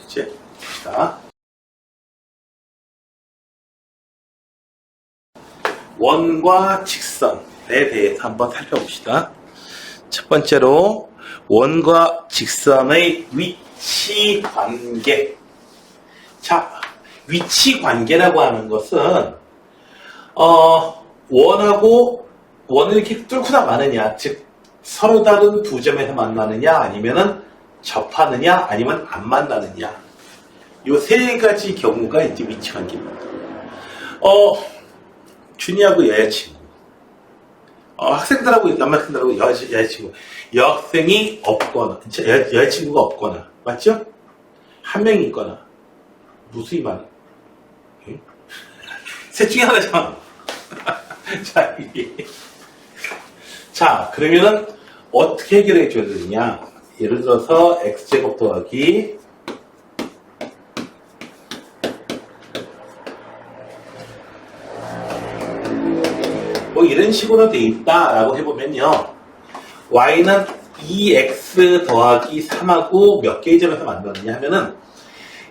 이제 봅시다. 원과 직선에 대해서 한번 살펴봅시다. 첫 번째로 원과 직선의 위치 관계. 자, 위치 관계라고 하는 것은 원을 이렇게 뚫고 나가느냐, 즉 서로 다른 두 점에서 만나느냐, 아니면은 접하느냐, 아니면 안 만나느냐. 요 세 가지 경우가 이제 위치 관계입니다. 준이하고 여자친구, 학생들하고 남학생들하고 여자친구, 여학생이 없거나 여자친구가 없거나, 맞죠? 한 명이 있거나, 무수히 많아. 셋 중에 하나잖아. 자, 그러면은 어떻게 해결해 줘야 되느냐? 예를 들어서 x제곱 더하기 뭐 이런 식으로 돼 있다라고 해보면요, y는 2x 더하기 3하고 몇 개의 점에서 만나느냐 하면은,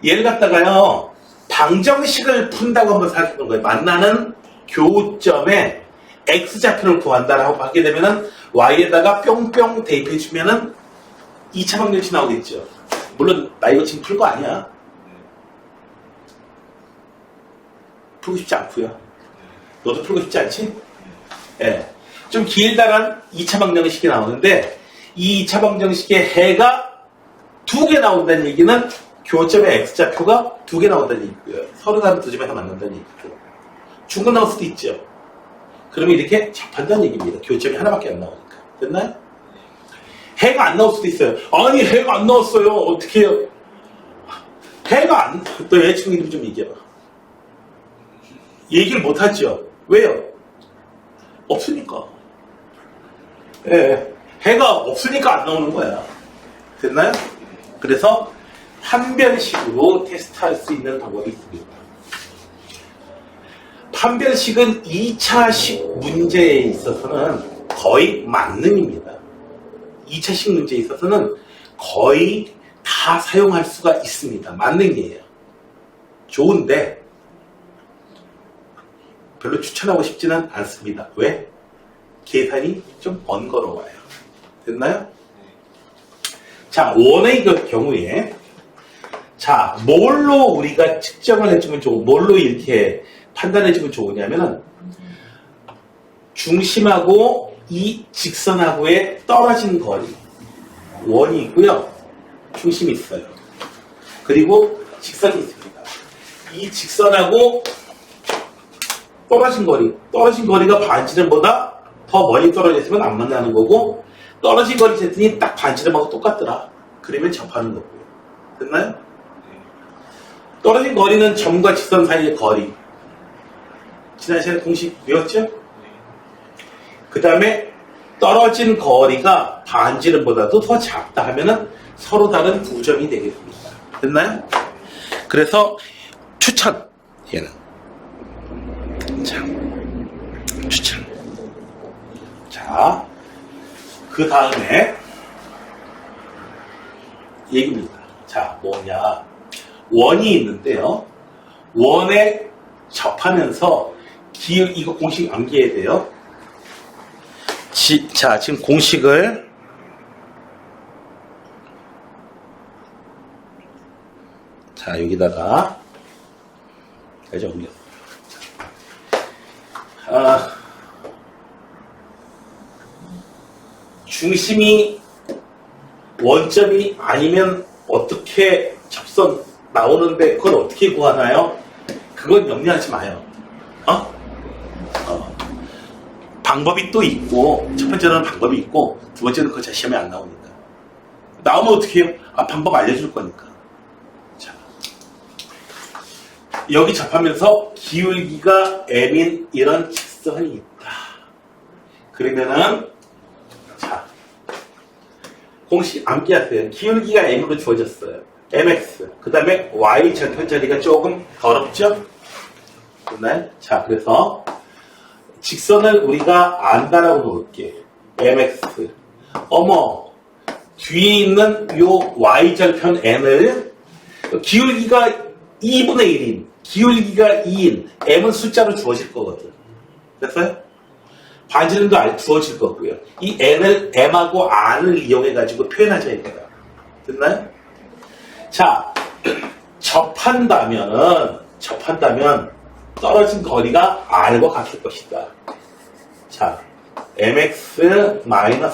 얘를 갖다가요 방정식을 푼다고 한번 생각해 본 거예요. 만나는 교점에 x좌표를 구한다라고 하게 되면은 y에다가 뿅뿅 대입해 주면은 2차 방정식 나오겠죠. 물론 나 이거 지금 풀 거 아니야. 풀고 싶지 않고요. 너도 풀고 싶지 않지? 예. 좀 길다란 2차 방정식이 나오는데, 이 2차 방정식의 해가 2개 나온다는 얘기는 교점의 x좌표가 2개 나온다는 얘기고요. 서로 다른 두 점에서 만난다는 얘기고, 중간 나올 수도 있죠. 그러면 이렇게 접한다는 얘기입니다. 교점이 하나밖에 안 나오니까. 됐나요? 해가 안 나올 수도 있어요. 아니, 해가 안 나왔어요. 어떻게 해요? 해가 안, 너 여자친구 이름 좀 얘기해봐. 얘기를 못하죠. 왜요? 없으니까. 예, 해가 없으니까 안 나오는 거야. 됐나요? 그래서 판별식으로 테스트할 수 있는 방법이 있습니다. 판별식은 2차식 문제에 있어서는 거의 만능입니다. 2차식 문제에 있어서는 거의 다 사용할 수가 있습니다. 만능이에요. 좋은데 별로 추천하고 싶지는 않습니다. 왜? 계산이 좀 번거로워요. 됐나요? 자, 원의 경우에, 자, 뭘로 우리가 측정을 해주면 좋고, 뭘로 이렇게 판단해주면 좋으냐면은, 중심하고 이 직선하고의 떨어진 거리, 원이 있고요, 중심이 있어요. 그리고 직선이 있습니다. 이 직선하고 떨어진 거리가 반지름보다 더 멀리 떨어져 있으면 안 만나는 거고, 떨어진 거리 쟀더니 딱 반지름하고 똑같더라. 그러면 접하는 거고요. 됐나요? 떨어진 거리는 점과 직선 사이의 거리. 지난 시간에 공식 외웠죠? 그 다음에 떨어진 거리가 반지름보다도 더 작다 하면은 서로 다른 두 점이 되겠습니다. 됐나요? 그래서 추천, 얘는. 자, 추천. 자, 그 다음에 얘기입니다. 자, 뭐냐. 원이 있는데요. 원에 접하면서 이거 공식 암기해야 돼요. 자, 지금 공식을 자, 여기다가 여기다 옮겨. 중심이 원점이 아니면 어떻게 접선 나오는데 그걸 어떻게 구하나요? 그건 염려하지 마요. 방법이 또 있고, 첫 번째는 방법이 있고, 두 번째는 그거 시험에 안 나옵니다. 나오면 어떻게 해요? 방법 알려줄 거니까. 자, 여기 접하면서 기울기가 m인 이런 직선이 있다. 그러면은, 자, 공식 암기하세요. 기울기가 m으로 주어졌어요. mx. 그 다음에 y 절편 자리가 조금 더럽죠? 됐나요? 자, 그래서 직선을 우리가 안다라고 놓을게. mx. 어머, 뒤에 있는 요 y절편 n을 기울기가 2분의 1인, 기울기가 2인, m은 숫자로 주어질 거거든. 됐어요? 반지름도 주어질 거고요. 이 n을 m하고 r을 이용해가지고 표현하자 이거야. 됐나요? 자, 접한다면 떨어진 거리가 r과 같을 것이다. 자, mx-y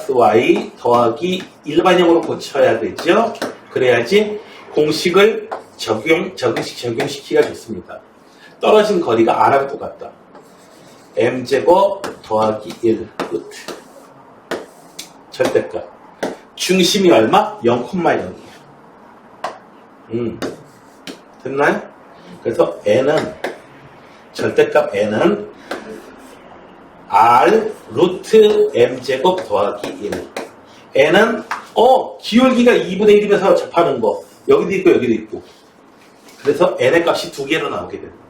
더하기 일반형으로 고쳐야 되죠. 그래야지 공식을 적용시키기가 좋습니다. 떨어진 거리가 r하고 똑같다. m제곱 더하기 1 루트 절대값. 중심이 얼마? 0,0이야. 됐나요? 그래서 n은 절대값 n은 r 루트 m제곱 더하기 1. n은 기울기가 2분의 1이면서 접하는 거 여기도 있고 여기도 있고. 그래서 n의 값이 두 개로 나오게 됩니다.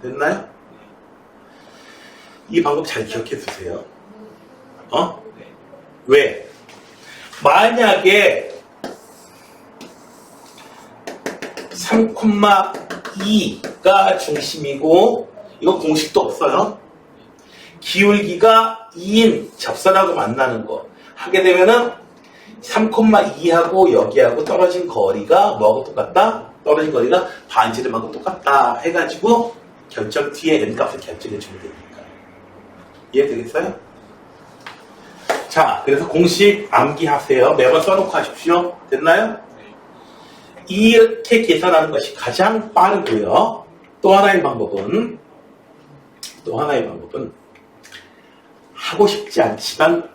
됐나요? 이 방법 잘 기억해 두세요. 왜? 만약에 3,2가 중심이고 이거 공식도 없어요. 기울기가 2인 접선하고 만나는 거 하게 되면은 3,2하고 여기하고 떨어진 거리가 뭐하고 똑같다? 떨어진 거리가 반지름하고 똑같다 해가지고 결정 뒤에 n값을 결정해 주면 됩니다. 이해되겠어요? 자, 그래서 공식 암기하세요. 매번 써놓고 하십시오. 됐나요? 이렇게 계산하는 것이 가장 빠르고요. 또 하나의 방법은 하고 싶지 않지만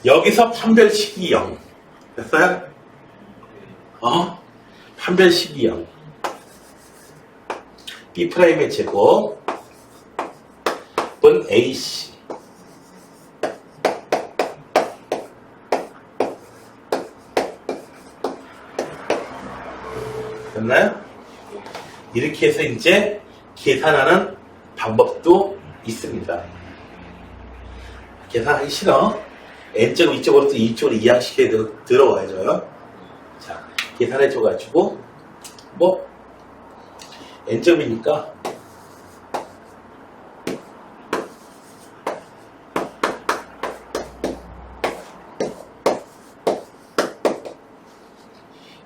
여기서 판별식이 0. 됐어요? 판별식이 0. B'의 제곱은 AC. 됐나요? 이렇게 해서 이제 계산하는 방법도 있습니다. 계산하기 싫어? n제곱 이쪽으로부터 이쪽으로 이항시켜야 들어와야죠. 자, 계산해줘가지고, n제곱이니까,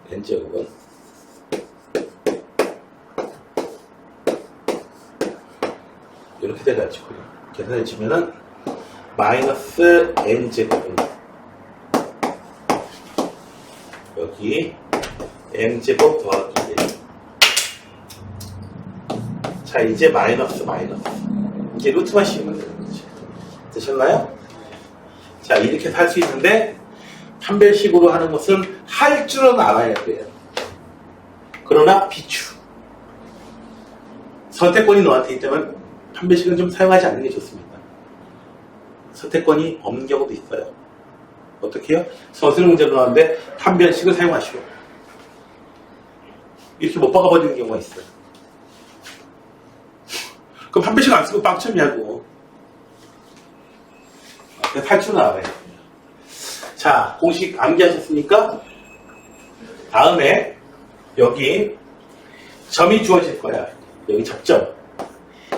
n제곱은, 이렇게 돼가지고, 계산해주면은, 마이너스 n제곱은 여기 m제곱 더하기 1. 자, 이제 마이너스 이제 루트만 씌우면 되는 거죠. 되셨나요? 자, 이렇게 할 수 있는데 판별식으로 하는 것은 할 줄은 알아야 돼요. 그러나 비추. 선택권이 너한테 있다면 판별식은 좀 사용하지 않는 게 좋습니다. 선택권이 없는 경우도 있어요. 어떻게 해요? 서술 문제로 나왔는데 판별식을 사용하시오. 이렇게 못 박아버리는 경우가 있어요. 그럼 판별식 안 쓰고 빵점이하고. 탈출은 알아요. 자, 공식 암기하셨습니까? 다음에 여기 점이 주어질 거야. 여기 접점.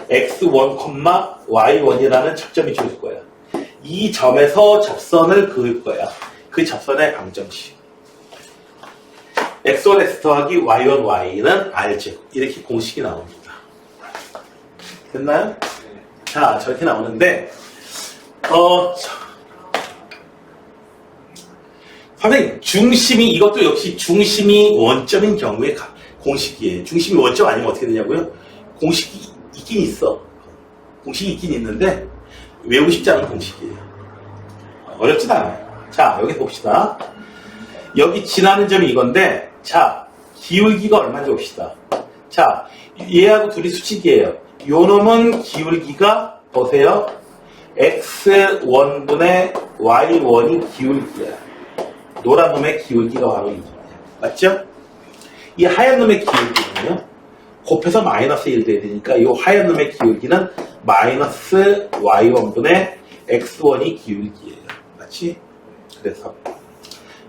x1, y1이라는 접점이 주어질 거야. 이 점에서 접선을 그을 거야. 그 접선의 방정식. x1, x 더하기 y1, y는 r제곱. 이렇게 공식이 나옵니다. 됐나요? 자, 저렇게 나오는데, 선생님, 중심이, 이것도 역시 중심이 원점인 경우에 공식이에요. 중심이 원점 아니면 어떻게 되냐고요? 공식이 있긴 있어. 공식이 있긴 있는데, 외우고 싶지 않은 공식이에요. 어렵진 않아요. 자, 여기 봅시다. 여기 지나는 점이 이건데, 자, 기울기가 얼마인지 봅시다. 자, 얘하고 둘이 수직이에요. 요 놈은 기울기가 보세요. x1분의 y1이 기울기야. 노란 놈의 기울기가 바로 이거야. 맞죠? 이 하얀 놈의 기울기는요. 곱해서 마이너스 1 돼야 되니까 이 하얀 놈의 기울기는 마이너스 y1분의 x1이 기울기예요. 맞지? 그래서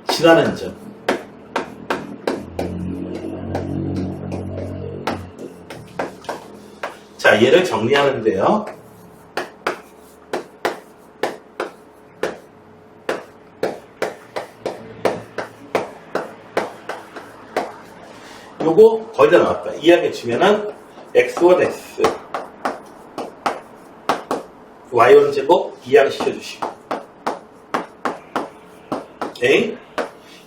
지나는 점. 자, 얘를 정리하는데요. 요거 거의 다 나왔다. 이항에 주면은 x1 x y1 제곱 이항 시켜주시고 에이?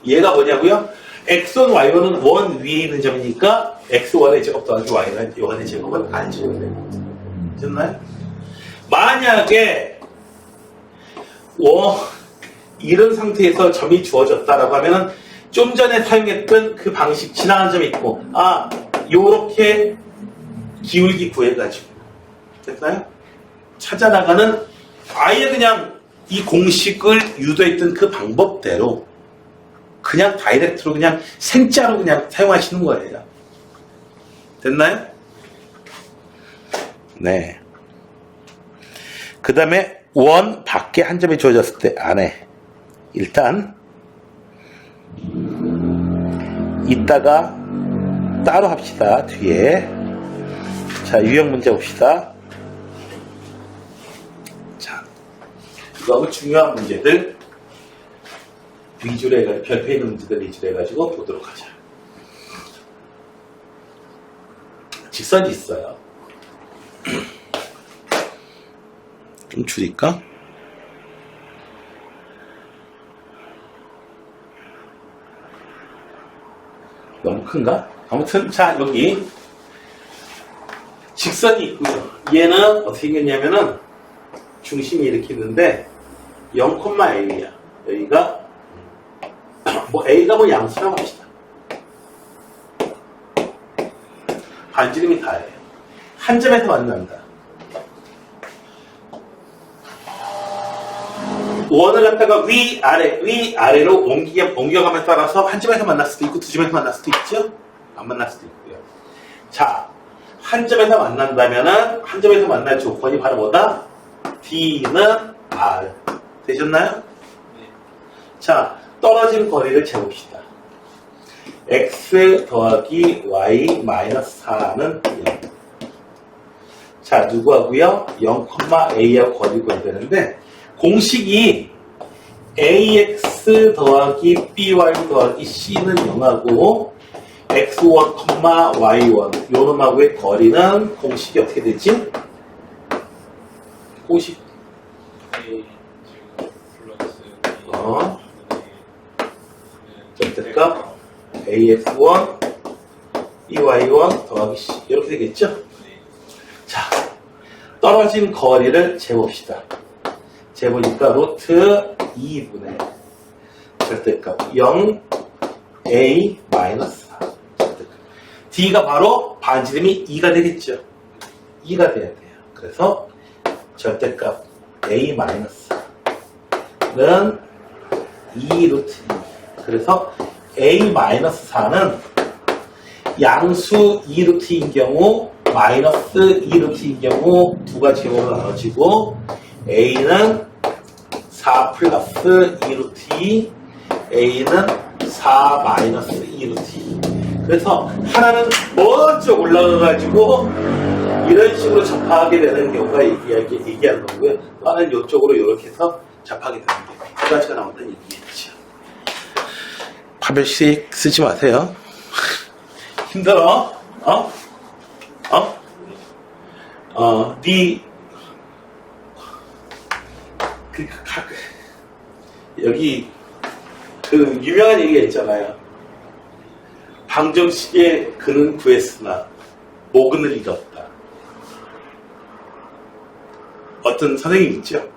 얘가 뭐냐고요? x1 y1은 원 위에 있는 점이니까 x1의 제곱 더하기 y1의 제곱은 안 지워야 돼요. 됐나요? 만약에 이런 상태에서 점이 주어졌다라고 하면은 좀 전에 사용했던 그 방식 지나가는 점이 있고 요렇게 기울기 구해가지고 됐나요? 찾아나가는 아예 그냥 이 공식을 유도했던 그 방법대로 그냥 다이렉트로 그냥 생짜로 그냥 사용하시는 거예요. 됐나요? 네. 그 다음에 원 밖에 한 점이 주어졌을 때 안에 일단 이따가 따로 합시다. 뒤에. 자, 유형 문제 봅시다. 자, 그거하고 중요한 문제들 위주로 해가지고 별표에 있는 문제들 위주로 해가지고 보도록 하자. 직선이 있어요. 좀 줄일까? 너무 큰가? 아무튼 자, 여기 직선이 있고요. 얘는 어떻게 생겼냐면은 중심이 이렇게 있는데 0,A야. 여기가 A가 양수라고 합시다. 반지름이 다예요. 한 점에서 만난다. 원을 갖다가 위아래로 옮겨감에 따라서 한 점에서 만날 수도 있고 두 점에서 만날 수도 있죠? 안 만날 수도 있고요. 자, 한 점에서 만난다면은 한 점에서 만날 조건이 바로 뭐다? D는 R. 되셨나요? 네. 자, 떨어진 거리를 재봅시다. X 더하기 Y 마이너스 4는 0. 자, 누구하고요? 0,A하고 거리를 구해야 되는데 공식이 AX 더하기 BY 더하기 C는 0하고 X1, Y1 요 놈하고의 거리는 공식이 어떻게 되지? 공식 절대값 AX1 BY1 더하기 C 이렇게 되겠죠? 자, 떨어진 거리를 재봅시다. 재보니까 루트 2분의 절대값 0 A 마이너스 4 절대값. D가 바로 반지름이 2가 되겠죠. 2가 돼야 돼요. 그래서 절대값 A 마이너스 4는 2 루트 2. 그래서 A 마이너스 4는 양수 2 루트인 경우 마이너스 2 루트인 경우 두 가지 제곱으로 나눠지고 A는 4 플러스 2 루트 2, A는 4 마이너스 2 루트 2. 그래서 하나는 먼저 올라가가지고 이런 식으로 접하게 되는 경우가 얘기하는 거고요. 또 하나는 이쪽으로 이렇게 해서 접하게 되는 게 두 가지가 나온다는 얘기겠죠. 파별식 쓰지 마세요. 힘들어? 여기 그 유명한 얘기가 있잖아요. 방정식의 근은 구했으나 모근을 잃었다. 어떤 선생님 있죠?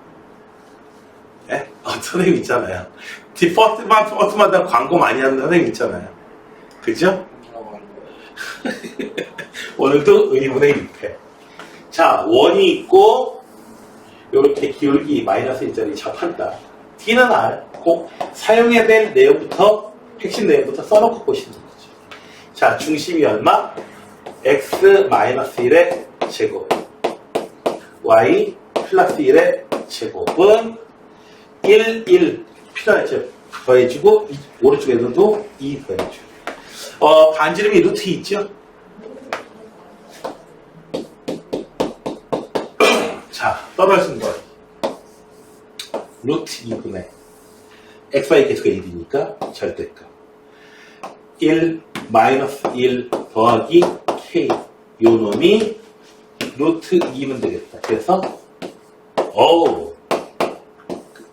네? 어떤 선생님 있잖아요. 디퍼트마다 광고 많이 하는 선생님 있잖아요. 그죠? 오늘도 의문의 1패. 자, 원이 있고 요렇게 기울기 마이너스 1짜리 접한다. T는 R. 꼭 사용해야 될 내용부터, 핵심 내용부터 써놓고 보시는 거죠. 자, 중심이 얼마? X 마이너스 1의 제곱. Y 플러스 1의 제곱은 1, 1 필요하죠. 더해주고, 오른쪽에도 2 더해주고. 반지름이 루트 2 있죠? 자, 떨어진 거리. 루트 2분의 xy 계수가 1이니까 절대값. 1 마이너스 1 더하기 k. 요 놈이 루트 2면 되겠다. 그래서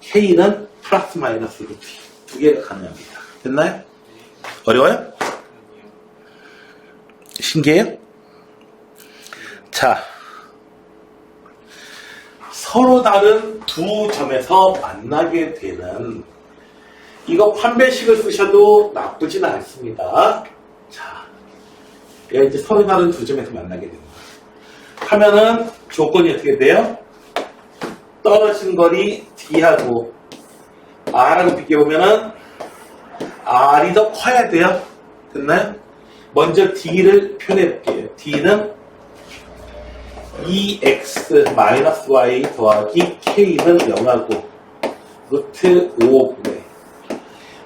k는 플러스 마이너스 루트 2. 두 개가 가능합니다. 됐나요? 어려워요? 신기해요? 자, 서로 다른 두 점에서 만나게 되는, 이거 판별식을 쓰셔도 나쁘진 않습니다. 자, 얘가 이제 서로 다른 두 점에서 만나게 됩니다. 하면은 조건이 어떻게 돼요? 떨어진 거리 D하고 R하고 비교해보면은 R이 더 커야 돼요. 됐나요? 먼저 D를 표현해볼게요. D는 2x-y 더하기 k는 0하고 루트 5분의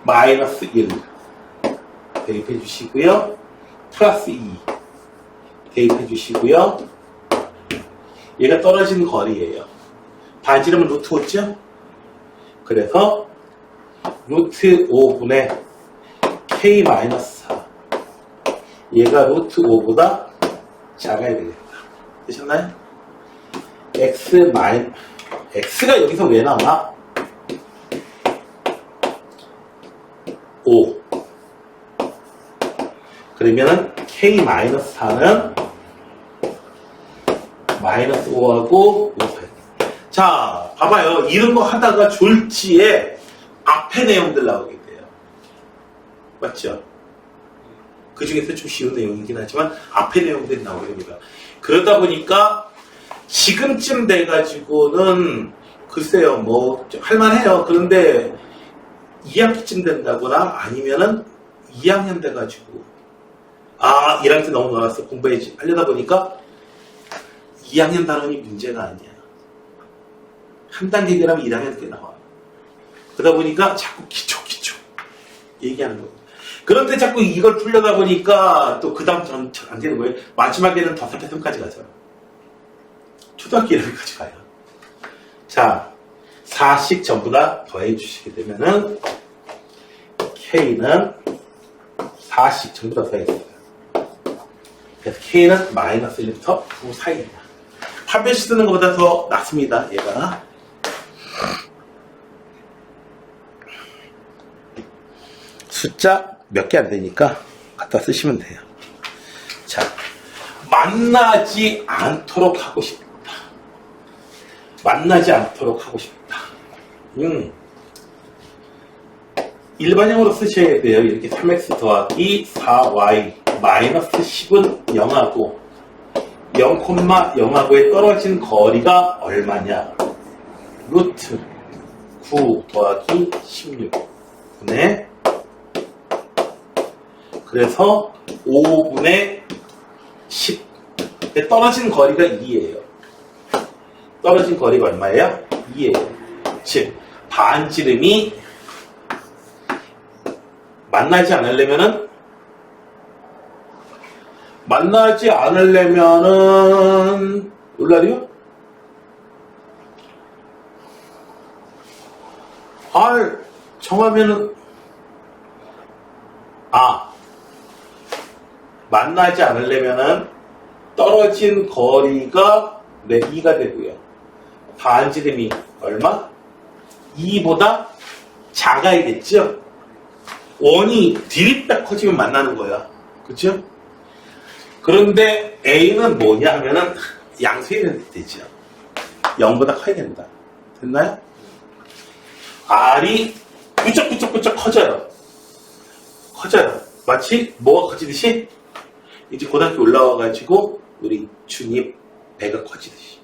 마이너스 1 대입해 주시고요. 플러스 2 대입해 주시고요. 얘가 떨어진 거리예요. 반지름은 루트 5죠? 그래서 루트 5분의 k 마이너스 4. 얘가 루트 5보다 작아야 되겠다. 되셨나요? x가 여기서 왜 나와? 5. 그러면은 k-4는 마이너스 5하고 5 사이. 자, 봐봐요. 이런 거 하다가 졸지에 앞에 내용들 나오게 돼요. 맞죠? 그 중에서 좀 쉬운 내용이긴 하지만 앞에 내용들이 나오게 됩니다. 그러다 보니까 지금쯤 돼가지고는 글쎄요, 뭐 할만해요. 그런데 2학기쯤 된다거나 아니면은 2학년 돼가지고 1학년 때 너무 놀았어. 공부해야지 하려다 보니까 2학년 단원이 문제가 아니야. 한 단계 되려면 1학년 때 나와. 그러다 보니까 자꾸 기초 얘기하는 거예요. 그런데 자꾸 이걸 풀려다 보니까 또 그 다음 안 되는 거예요. 마지막에는 덧합해선까지 가죠. 초등학교 1학년까지 가요. 자, 4씩 전부 다 더해 주시게 되면은 K는 4씩 전부 다 더해져요. 그래서 K는 마이너스 1부터 9 사이입니다. 판별식 쓰는 것보다 더 낫습니다. 얘가. 숫자 몇 개 안 되니까 갖다 쓰시면 돼요. 자, 만나지 않도록 하고 싶다. 만나지 않도록 하고 싶다. 일반형으로 쓰셔야 돼요. 이렇게 3x 더하기 4y 마이너스 10은 0하고 0,0하고에 떨어진 거리가 얼마냐? 루트 9 더하기 16분의 그래서 5분의 10. 떨어진 거리가 2예요. 떨어진 거리가 얼마예요? 2예요. 즉 반지름이 만나지 않으려면은 얼마요? R 정하면은 만나지 않으려면은 떨어진 거리가 2가 되고요. 반지름이 얼마? 2보다 작아야겠죠? 원이 디립백 커지면 만나는 거야. 그쵸? 그런데 A는 뭐냐 하면은 양수에 되죠. 0보다 커야 된다. 됐나요? R이 부쩍부쩍 커져요. 마치 뭐가 커지듯이 이제 고등학교 올라와가지고 우리 중립 배가 커지듯이.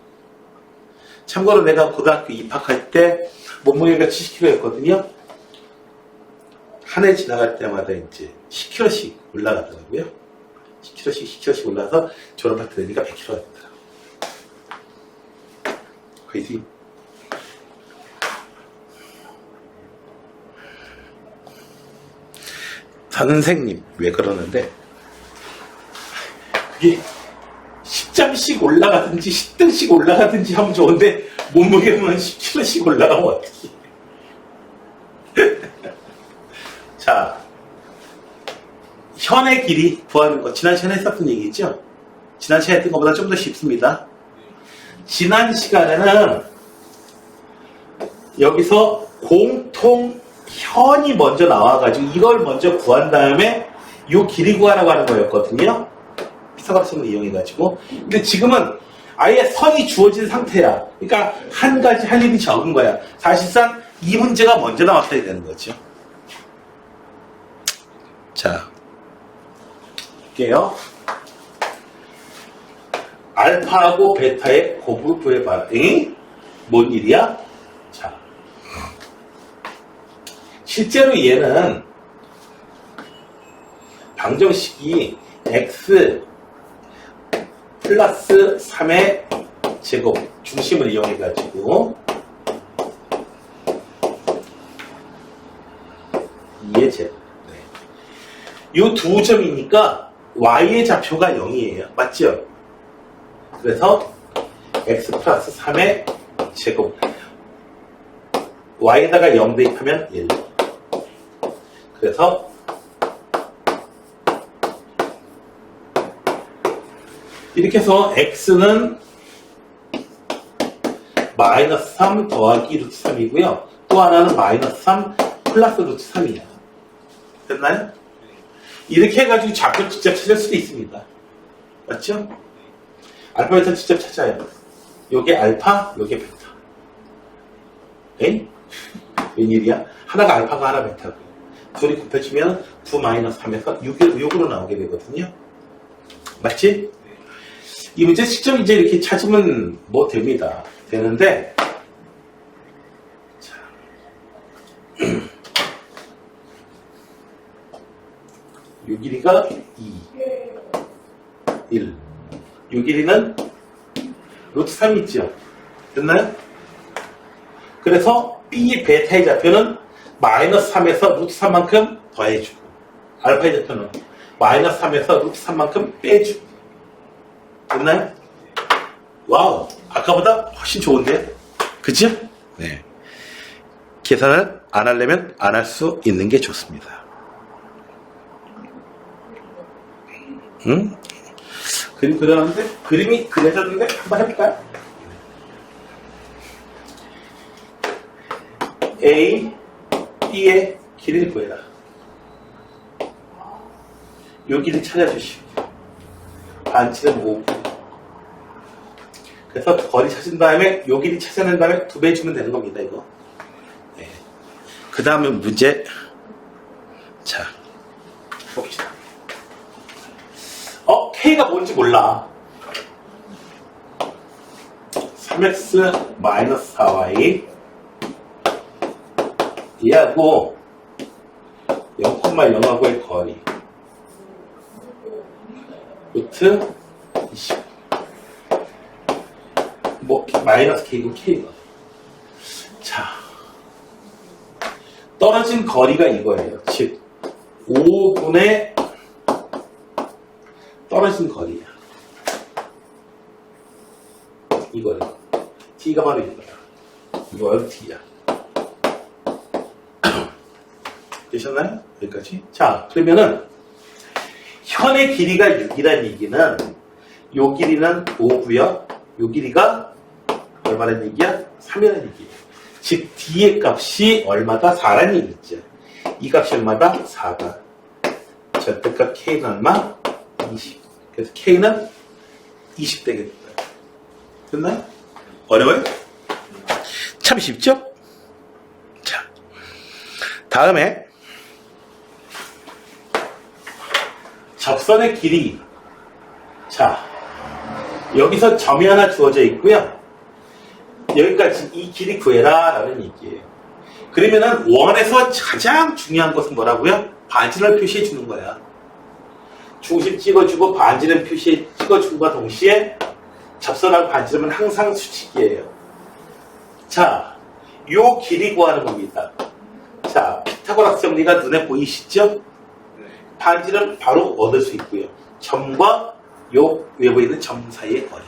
참고로 내가 고등학교 입학할 때 몸무게가 70kg였거든요. 한 해 지나갈 때마다 이제 10kg씩 올라가더라고요. 10kg씩 올라서 졸업할 때 되니까 100kg가 됐더라고요. 화이팅! 선생님 왜 그러는데 그게 10점씩 올라가든지 10등씩 올라가든지 하면 좋은데 몸무게만 10kg씩 올라가면 어떡해. 자, 현의 길이 구하는 거 지난 시간에 했었던 얘기죠. 지난 시간에 했던 것보다 좀 더 쉽습니다. 지난 시간에는 여기서 공통현이 먼저 나와가지고 이걸 먼저 구한 다음에 이 길이 구하라고 하는 거였거든요. 피타고라스를 이용해가지고. 근데 지금은 아예 선이 주어진 상태야. 그러니까 한 가지 할 일이 적은 거야. 사실상 이 문제가 먼저 나왔어야 되는 거죠. 자, 볼게요. 알파하고 베타의 곱을 구해봐라. 응? 뭔 일이야? 자, 실제로 얘는 방정식이 x 플러스 3의 제곱 중심을 이용해가지고 2의 제곱. 이 두 점이니까 y의 좌표가 0이에요. 맞죠? 그래서 x 플러스 3의 제곱 y에다가 0 대입하면 1. 그래서 이렇게 해서 x는 마이너스 3 더하기 루트 3이고요. 또 하나는 마이너스 3 플러스 루트 3이에요. 됐나요? 이렇게 해가지고 좌표 직접 찾을 수도 있습니다. 맞죠? 알파 베타 직접 찾아요. 요게 알파, 요게 베타. 에이? 웬일이야? 하나가 알파가 하나 베타고 둘이 곱해주면 9 마이너스 3에서 6으로 나오게 되거든요. 맞지? 이 문제 직접 이제 이렇게 찾으면 뭐 됩니다. 되는데 자. 요 길이가 2, 1. 요 길이는 루트 3 있죠? 됐나요? 그래서 B 베타의 좌표는 마이너스 3에서 루트 3만큼 더해주고 알파의 좌표는 마이너스 3에서 루트 3만큼 빼주고 됐나요? 와우, 아까보다 훨씬 좋은데요? 그죠? 네. 계산을 안 하려면 안 할 수 있는 게 좋습니다. 응? 그림 그려놨는데 그림이 그려졌는데 한번 해볼까요? A, B의 길이를 구해라. 요 길이 찾아주시고 반지름 5. 그래서 거리 찾은 다음에 요 길이 찾아낸 다음에 2배 주면 되는 겁니다. 이거. 네. 그 다음에 문제. 자, 봅시다. K가 뭔지 몰라. 3x 마이너스 4y 얘하고 0,0하고의 거리 루트 20 뭐 마이너스 K고 K가 자 떨어진 거리가 이거예요. 즉 5분의 떨어진 거리야. 이거예요. T가 바로 이거야. 이거 T야. 되셨나요? 여기까지? 자, 그러면은 현의 길이가 6이라는 얘기는 요 길이는 5고요. 요 길이가 얼마라는 얘기야? 3이라는 얘기야. 즉 D의 값이 얼마다? 4라는 얘기죠. 이 값이 얼마다? 4다. 절대값 K는 얼마? 20. 그래서 K는 20 되겠다. 됐나요? 어려워요? 참 쉽죠? 자, 다음에 접선의 길이. 자, 여기서 점이 하나 주어져 있고요. 여기까지 이 길이 구해라 라는 얘기예요. 그러면은 원에서 가장 중요한 것은 뭐라고요? 반지름을 표시해 주는 거야. 중심 찍어주고 반지름 표시해 찍어준과 동시에 접선하고 반지름은 항상 수직이에요. 자, 요 길이 구하는 겁니다. 자, 피타고라스 정리가 눈에 보이시죠? 반지름 바로 얻을 수 있고요. 점과 요 외부에 있는 점 사이의 거리.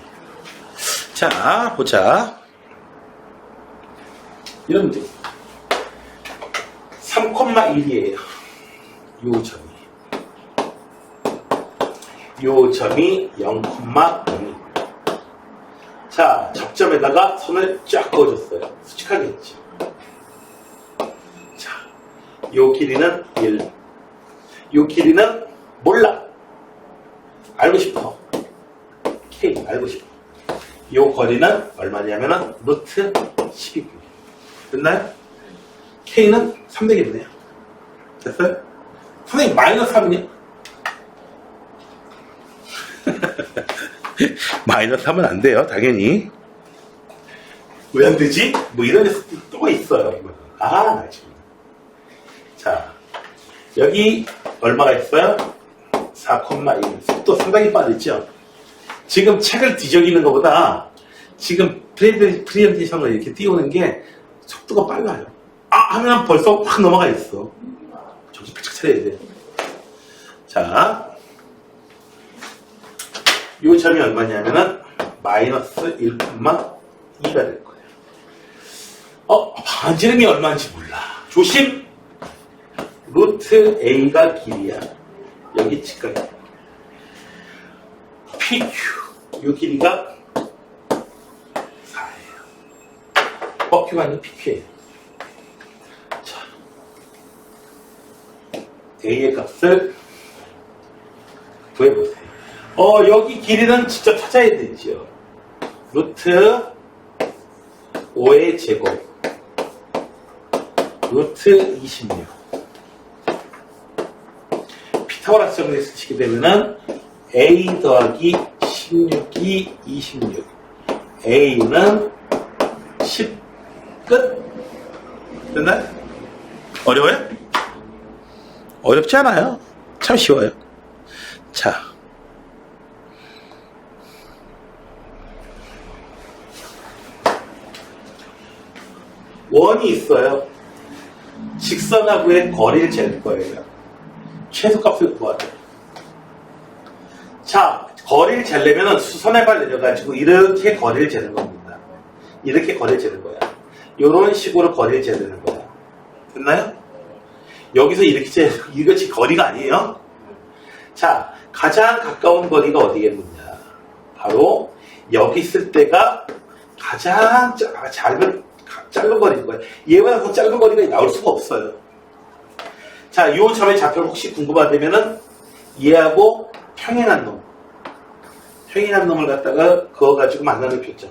자, 보자. 이런 문제. 3,1이에요. 요 점이. 요 점이 0,0. 자, 접점에다가 손을 쫙 그어줬어요. 수직하게 했죠. 자, 요 길이는 1. 요 길이는 몰라. 알고 싶어. K 알고 싶어. 요 거리는 얼마냐면은 루트 12. 됐나요? K는 300이네요. 됐어요? 선생님 마이너스 3이요? 마이너스 하면 안 돼요, 당연히. 왜 안 되지? 뭐 이런 또 있어요. 나 지금. 자, 여기 얼마가 있어요? 4,1. 속도 상당히 빠르죠? 지금 책을 뒤적이는 것보다 지금 프리젠테이션을 이렇게 띄우는 게 속도가 빨라요. 하면 벌써 확 넘어가 있어. 정신 바짝 차려야 돼. 자, 요 점이 얼마냐면은 마이너스 1,2가 될 거예요. 반지름이 얼마인지 몰라. 조심! 루트 A가 길이야. 여기 직각. PQ. 요 길이가 4예요. 뻑큐가 아니고 PQ예요. 자, A의 값을 구해보세요. 여기 길이는 직접 찾아야 되죠. 루트 5의 제곱. 루트 26. 피타고라스 정리 쓰시게 되면은 A 더하기 16이 26. A는 10 끝. 됐나요? 어려워요? 어렵지 않아요. 참 쉬워요. 자. 원이 있어요. 직선하고의 거리를 잴 거예요. 최소값을 구하래요. 자, 거리를 재려면 수선의 발 내려가지고 이렇게 거리를 재는 겁니다. 이렇게 거리를 재는 거야. 이런 식으로 거리를 재는 거야. 됐나요? 여기서 이렇게 이것이 거리가 아니에요. 자, 가장 가까운 거리가 어디겠느냐? 바로 여기 있을 때가 가장 짧은 거리인 거예요. 얘보다 더 짧은 거리가 나올 수가 없어요. 자, 이 점의 좌표를 혹시 궁금하다면은 얘하고 평행한 놈을 갖다가 그어가지고 만나는 표점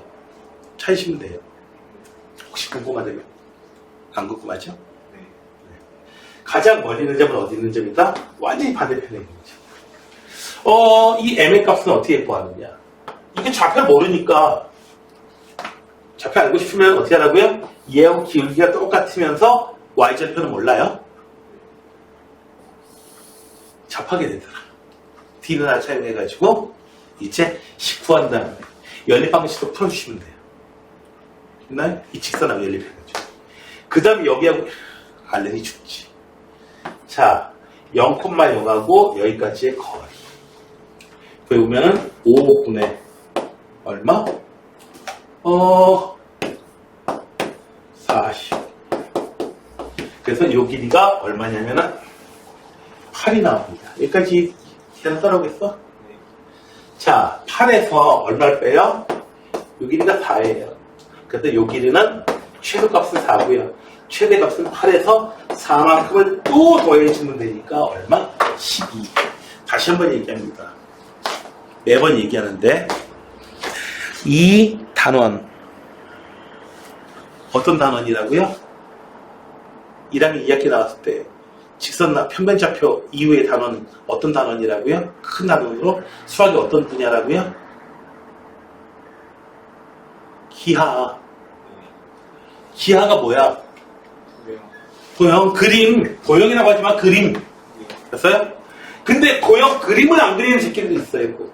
찾으시면 돼요. 혹시 궁금하다면. 안 궁금하죠? 네. 가장 멀리 있는 점은 어디 있는 점이다? 완전히 반대편에 있는 점. 이 m의 값은 어떻게 구하느냐? 이게 좌표를 모르니까 좌표 알고 싶으면 어떻게 하라고요? 얘하고 기울기가 똑같으면서 y절표는 몰라요? 접하게 되더라. D는 R 사용해가지고 이제 19한 다음에 연립 방식으로 풀어주시면 돼요. 됐나요? 이 직선하고 연립해가지고. 그 다음에 여기하고 알렌이 죽지. 자, 0,0하고 여기까지의 거리. 보면 5분의 얼마? 40. 그래서 요 길이가 얼마냐면은 8이 나옵니다. 여기까지 계산 따라오겠어? 자, 8에서 얼마를 빼요? 요 길이가 4예요. 그래서 요 길이는 최소값은 4고요. 최대값은 8에서 4만큼을 또 더해주면 되니까 얼마? 12. 다시 한번 얘기합니다. 매번 얘기하는데 이 단원 어떤 단원이라고요? 1학년 2학기 나왔을 때 직선나 평면좌표 이후의 단원은 어떤 단원이라고요? 큰 단원으로 수학의 어떤 분야라고요? 기하. 기하가 뭐야? 도형, 그림. 도형이라고 하지만 그림. 됐어요? 근데 도형, 그림을 안 그리는 새끼들도 있어요. 또.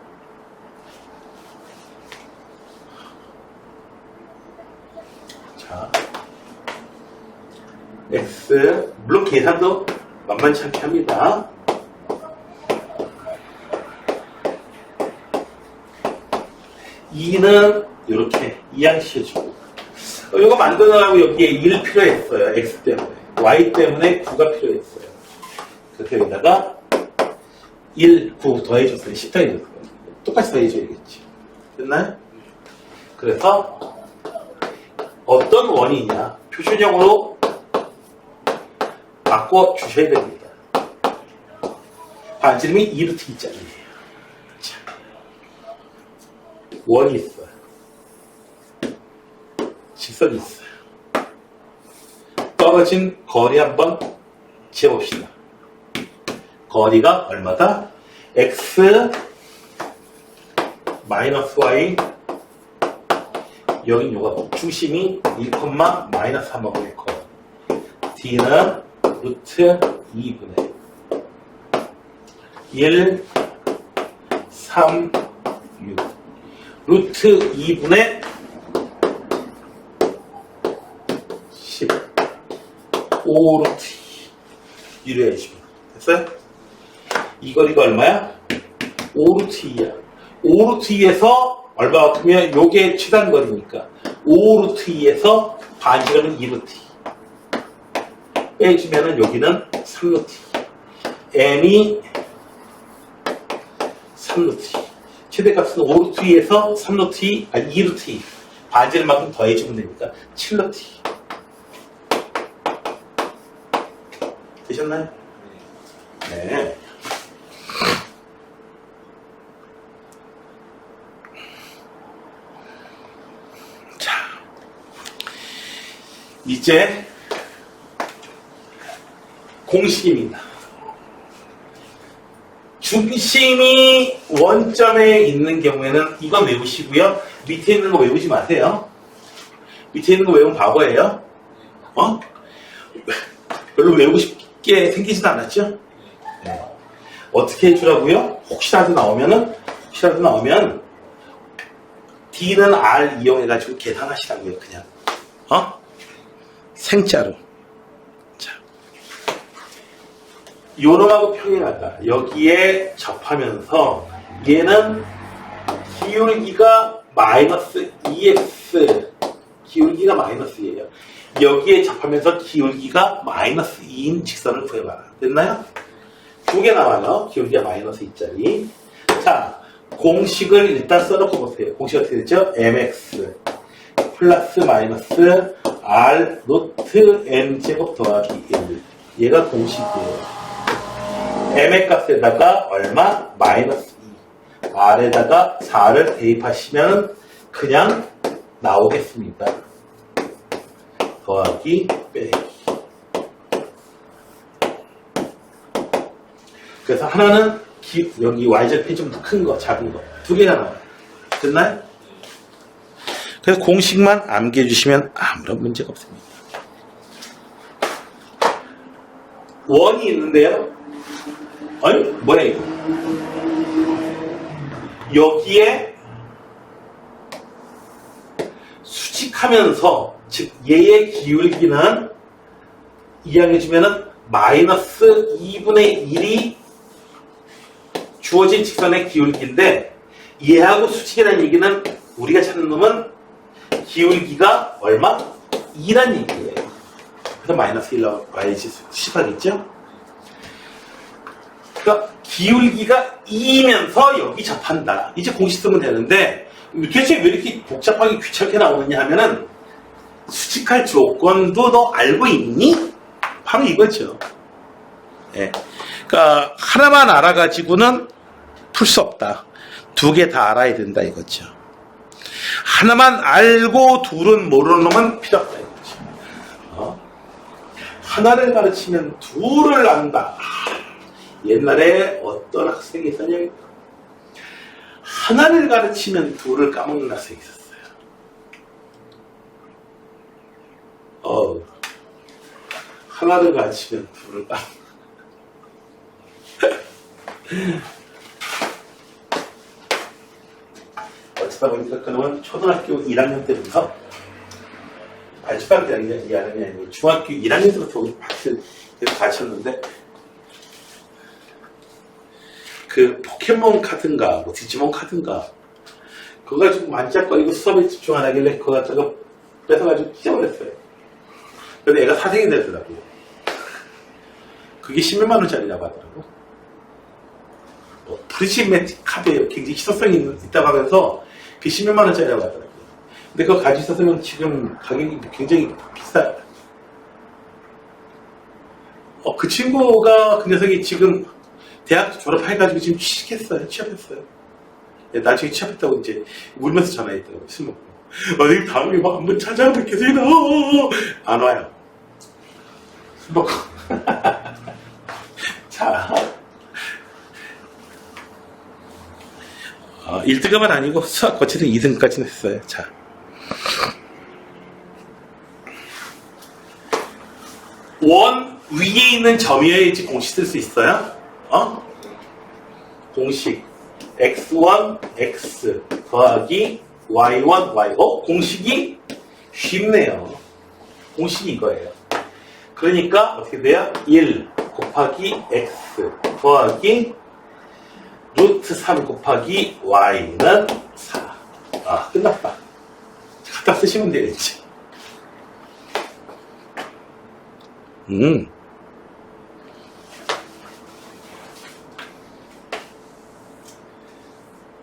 자, X. 물론 계산도 만만치 않게 합니다. E는 이렇게 이항시켜주고 이거 만드느라고 여기에 1 필요했어요. X 때문에. Y 때문에 9가 필요했어요. 그래서 여기다가 1, 9 더해줬어요. 10 더해줬어요. 똑같이 더해줘야겠지. 됐나요? 그래서 어떤 원이냐 표준형으로 바꿔주셔야 됩니다. 반지름이 2루트 2짜리예요. 원이 있어요. 직선이 있어요. 떨어진 거리 한번 재봅시다. 거리가 얼마다? x 마이너스 y 여긴 요가 중심이 1, 마이너스 3하고 1, d는 루트 2분의 1, 3, 6 루트 2분의 10 5루트 2 이래야 해줍니다. 됐어요? 이 거리가 얼마야? 5루트 2야. 5루트 2에서 얼마만큼이야? 요게 최단 거리니까 5루트 2에서 반지름은 2루트 2 빼주면은 여기는 3루트 2 m이 3루트 2 최대값은 5루트 2에서 3루트 2, 아니 2루트 2 반지름만큼 더해주면 되니까 7루트 2 되셨나요? 네. 자, 이제 공식입니다. 중심이 원점에 있는 경우에는 이건 외우시고요. 밑에 있는 거 외우지 마세요. 밑에 있는 거 외우면 바보예요. 별로 외우고 싶게 생기지도 않았죠? 네. 어떻게 해주라고요? 혹시라도 나오면 D는 R 이용해가지고 계산하시라고요. 그냥 생자로. 자, 요놈하고 평행하다. 여기에 접하면서 얘는 기울기가 마이너스 2x 기울기가 마이너스예요. 여기에 접하면서 기울기가 마이너스 2인 직선을 구해봐라. 됐나요? 두 개 나와요. 기울기가 마이너스 2짜리. 자, 공식을 일단 써놓고 보세요. 공식 어떻게 되죠? mx 플러스 마이너스 r 루트 n제곱 더하기 1. 얘가 공식이에요. m의 값에다가 얼마? 마이너스 2. r에다가 4를 대입하시면 그냥 나오겠습니다. 더하기 빼기. 그래서 하나는 여기 y절편이 좀 더 큰 거, 작은 거. 두 개가 나와요. 됐나요? 그래서 공식만 암기해 주시면 아무런 문제가 없습니다. 원이 있는데요. 아니, 뭐야 이거. 여기에 수직하면서 즉 얘의 기울기는 이항해주면은 마이너스 2분의 1이 주어진 직선의 기울기인데 얘하고 수직이라는 얘기는 우리가 찾는 놈은 기울기가 얼마? 2란 얘기예요. 그래서 마이너스 1로 와야지 수식하겠죠? 그러니까 기울기가 2이면서 여기 접한다. 이제 공식 쓰면 되는데 도대체 왜 이렇게 복잡하게 귀찮게 나오느냐 하면은 수직할 조건도 너 알고 있니? 바로 이거죠. 예. 그러니까 하나만 알아가지고는 풀 수 없다. 두 개 다 알아야 된다 이거죠. 하나만 알고 둘은 모르는 놈은 필요 없다 이거죠. 하나를 가르치면 둘을 안다. 옛날에 어떤 학생이 있었냐면 하나를 가르치면 둘을 까먹는 학생이 있었어요. 하나를 가지면 둘을 까. 어쩌다 보니까 그놈은 초등학교 1학년 때부터, 초등학교 2학년이 아니고 중학교 1학년 때부터 우리 계속 가르쳤는데, 그 포켓몬 카드인가, 뭐 디지몬 카드인가, 그거 가지고 만짝거리고 수업에 집중 안 하길래 그거 갖다가 뺏어가지고 찢어버렸어요. 근데 애가 사생이 되더라고요. 그게 10몇만 원짜리라고 하더라고. 프리시매틱 카드에 굉장히 희소성이 있다고 하면서 그 10몇만 원짜리라고 하더라고요. 근데 그거 가지고 있었으면 지금 가격이 굉장히 비싸요. 그 친구가, 그 녀석이 지금 대학 졸업해가지고 지금 취업했어요. 나중에 취업했다고 이제 울면서 전화했더라고요. 술 먹고. 어디 다음에 뭐 한번 찾아뵙겠습니다. 안 와요. 술 먹고. 자. 1등급은 아니고 수학 거치는 2등까지는 했어요. 자. 원 위에 있는 점이어야지 공식 쓸 수 있어요? 공식. x1, x 더하기 y1, y. 공식이 쉽네요. 공식이 이거예요. 그러니까 어떻게 돼요? 1 곱하기 x 더하기 루트 3 곱하기 y는 4. 끝났다. 갖다 쓰시면 되겠지.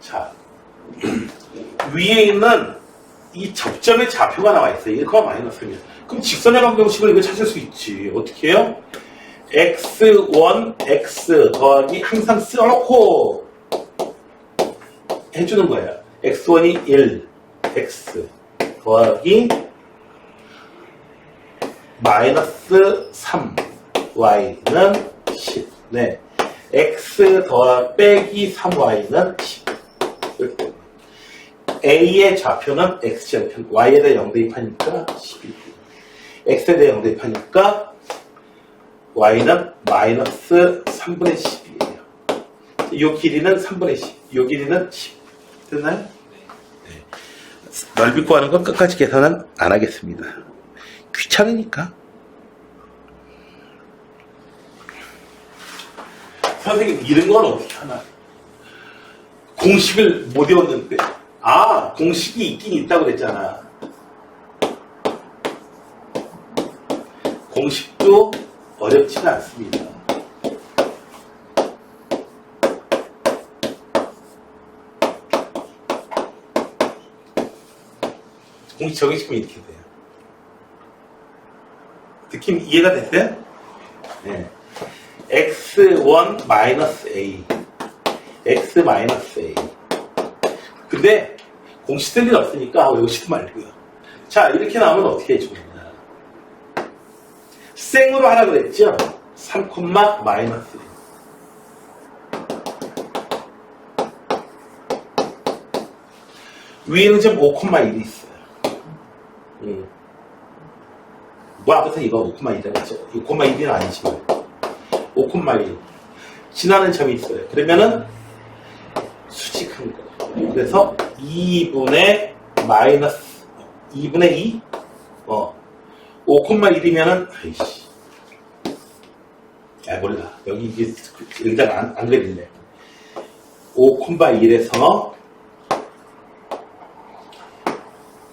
자, 위에 있는 이 접점의 좌표가 나와 있어요. 1, 마이너스면. 그럼 직선의 방정식을 이거 찾을 수 있지. 어떻게 해요? x1, x 더하기 항상 써놓고 해주는 거예요. x1이 1, x 더하기 마이너스 3, y는 10. 네. x 더하기 빼기 3y는 10. 이렇게. a의 좌표는 x좌표, y에 대해 0 대입하니까 12. x에 대해 0 대입하니까 y는 마이너스 3분의 10이에요. 이 길이는 3분의 10, 이 길이는 10. 됐나요? 네. 넓이 구하는 건 끝까지 계산은 안 하겠습니다. 귀찮으니까. 선생님, 이런 건 어떻게 하나? 공식을 못 외웠는데. 공식이 있긴 있다고 그랬잖아. 공식도 어렵지는 않습니다. 공식 적용시키면 이렇게 돼요. 느낌 이해가 됐어요? 네. x1 마이너스 a x 마이너스 a. 근데 공식 쓸 일 없으니까 외우지도 말고요. 자, 이렇게 나오면 어떻게 해주느냐. 생으로 하라 그랬죠? 3, 마이너스 1. 위에는 지금 5,1이 있어요. 뭐 아무튼 이거 5,1이라고 하죠. 5,1은 아니지만 5,1. 지나는 점이 있어요. 그러면은 수직한 거. 그래서 2분의 마이너스 2분의 2? 5,1이면은 아이씨. 몰라. 여기 이게 여기다가 안 그릴래. 5,1에서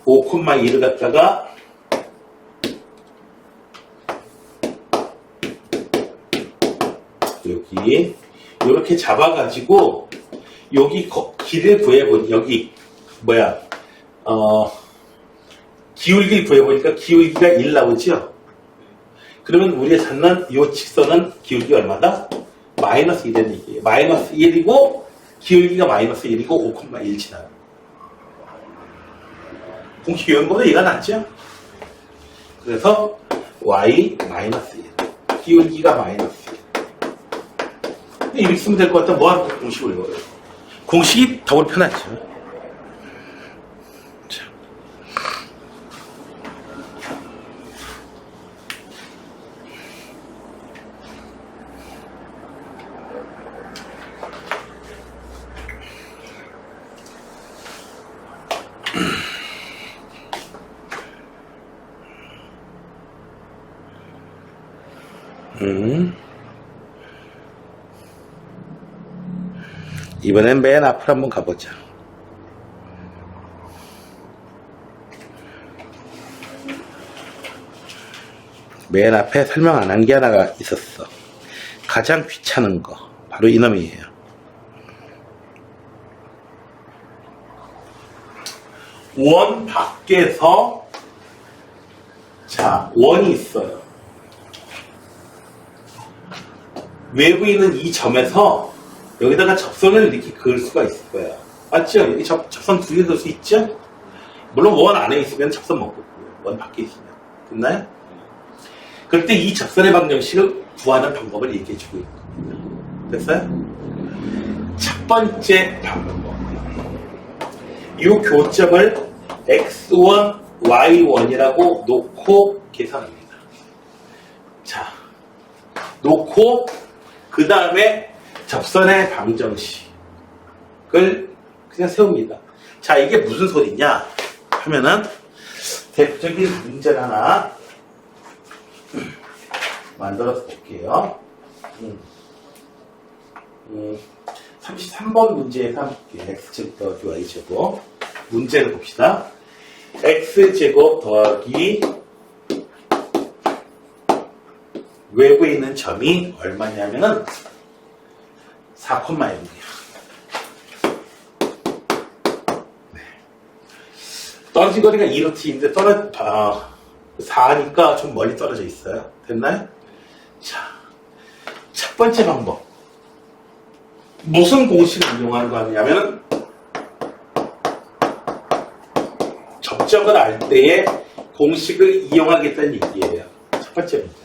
5,1을 갖다가 여기 이렇게 잡아가지고 여기 길을 구해보니 여기 기울기를 구해보니까 기울기가 1 나오죠. 그러면 우리가 찾는 이 직선은 기울기가 얼마다? 마이너스 1이라는 얘기예요. 마이너스 1이고 기울기가 마이너스 1이고 5,1 지나요. 공식 외운보다 얘가 낫죠? 그래서 y 마이너스 1 기울기가 마이너스 1. 이렇게 쓰면 될 것 같다. 뭐하러 공식을 외워요? 공식이 더 편하죠. 자. 이번엔 맨 앞으로 한번 가보자. 맨 앞에 설명 안 한 게 하나가 있었어. 가장 귀찮은 거. 바로 이놈이에요. 원 밖에서, 자, 원이 있어요. 외부에 있는 이 점에서 여기다가 접선을 이렇게 그을 수가 있을 거야. 맞죠? 여기 접선 두 개 그을 수 있죠? 물론 원 안에 있으면 접선 못 긋고요. 원 밖에 있으면. 됐나요? 그럴 때 이 접선의 방정식을 구하는 방법을 얘기해주고 있거든요. 됐어요? 첫 번째 방법. 이 교점을 x1, y1이라고 놓고 계산합니다. 자, 놓고 그 다음에 접선의 방정식을 그냥 세웁니다. 자, 이게 무슨 소리냐 하면은 대표적인 문제를 하나 만들어서 볼게요. 33번 문제에서 한번 볼게요. x제곱 더하기 y제곱 문제를 봅시다. x제곱 더하기 외부에 있는 점이 얼마냐면은 4,0이에요. 네. 떨어진 거리가 2루트인데 4니까 좀 멀리 떨어져 있어요. 됐나요? 자, 첫 번째 방법. 무슨 공식을 이용하는 거 하냐면 접점을 알 때의 공식을 이용하겠다는 얘기예요. 첫 번째 문제.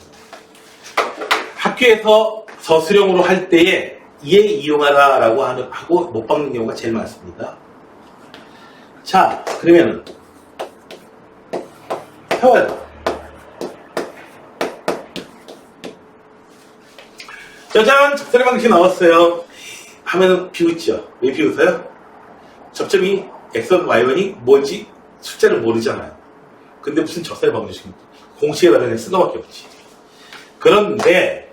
학교에서 서술형으로 할 때에 얘 이용하라라고 하고 못 박는 경우가 제일 많습니다. 자, 그러면은 세워요. 짜잔! 접선의 방식이 나왔어요. 하면은 비웃죠. 왜 비웃어요? 접점이 x1, y1이 뭔지 숫자를 모르잖아요. 근데 무슨 접선의 방식입니까? 공식에다 그냥 쓴 거밖에 없지. 그런데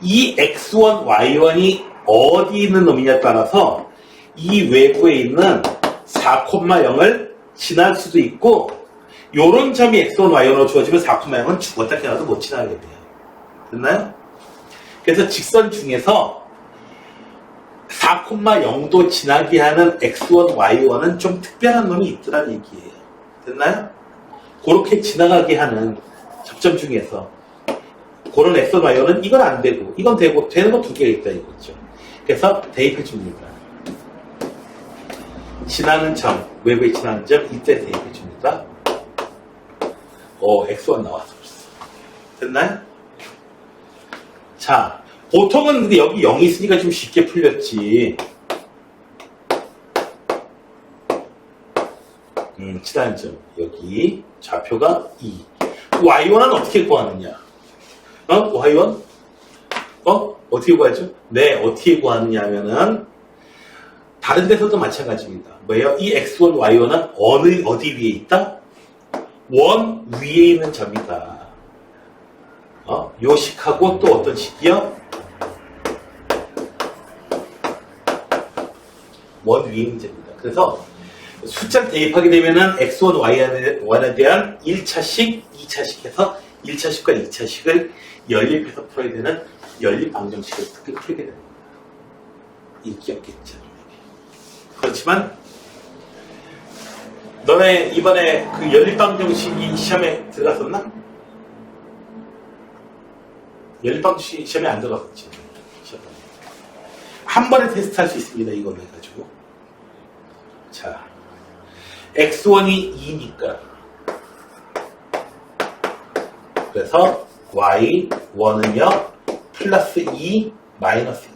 이 x1, y1이 어디 있는 놈이냐에 따라서 이 외부에 있는 4,0을 지날 수도 있고 요런 점이 x1, y1으로 주어지면 4,0은 죽었다 깨어나도 못 지나게 돼요. 됐나요? 그래서 직선 중에서 4,0도 지나게 하는 x1, y1은 좀 특별한 놈이 있더란 얘기예요. 됐나요? 그렇게 지나가게 하는 접점 중에서 그런 x1, y1은 이건 안 되고 이건 되고 되는 거 두 개가 있다 이거죠. 그래서 대입해 줍니다. 지나는 점, 외부에 지나는 점 이때 대입해 줍니다. x1 나왔어 벌써. 됐나요? 자, 보통은 근데 여기 0이 있으니까 좀 쉽게 풀렸지. 지나는 점 여기 좌표가 2. y1은 어떻게 구하느냐? y1? 어떻게 구하죠? 네, 어떻게 구하느냐 하면은 다른 데서도 마찬가지입니다. 뭐예요? 이 x1, y1은 어디 위에 있다? 원 위에 있는 점이다. 요 식하고 또 어떤 식이요? 원 위에 있는 점입니다. 그래서 숫자를 대입하게 되면은 x1, y1에 대한 1차식, 2차식 해서 1차식과 2차식을 연립해서 풀어야 되는 연립 방정식을 특히 풀게 됩니다. 인기였겠죠. 그렇지만 너네 이번에 그 연립 방정식이 시험에 들어갔었나? 연립 방정식 시험에 안 들어갔었지. 한 번에 테스트할 수 있습니다. 이걸로 해가지고. 자, x1이 2니까 그래서 y1은요 플러스 2 마이너스 2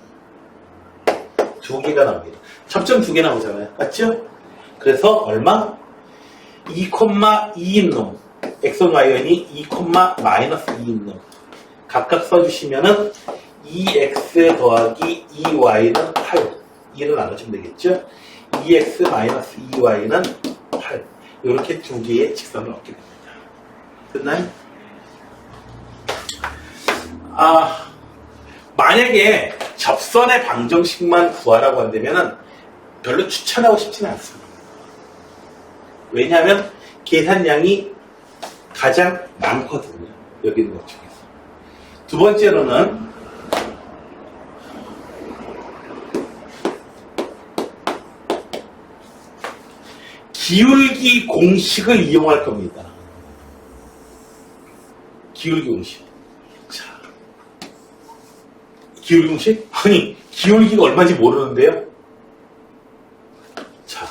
두 개가 나옵니다. 접점 두 개 나오잖아요. 맞죠? 그래서 얼마? 2,2인 놈 x1, y1이 2, 마이너스 2인 놈 각각 써주시면은 2x 더하기 2y는 8 2를 나눠주면 되겠죠? 2x 마이너스 2y는 8 이렇게 두 개의 직선을 얻게 됩니다. 됐나요? 만약에 접선의 방정식만 구하라고 한다면은 별로 추천하고 싶지는 않습니다. 왜냐하면 계산량이 가장 많거든요. 여기 있는 것 중에서. 두 번째로는 기울기 공식을 이용할 겁니다. 기울기 공식. 자, 기울기 공식? 아니, 기울기가 얼마인지 모르는데요? 자,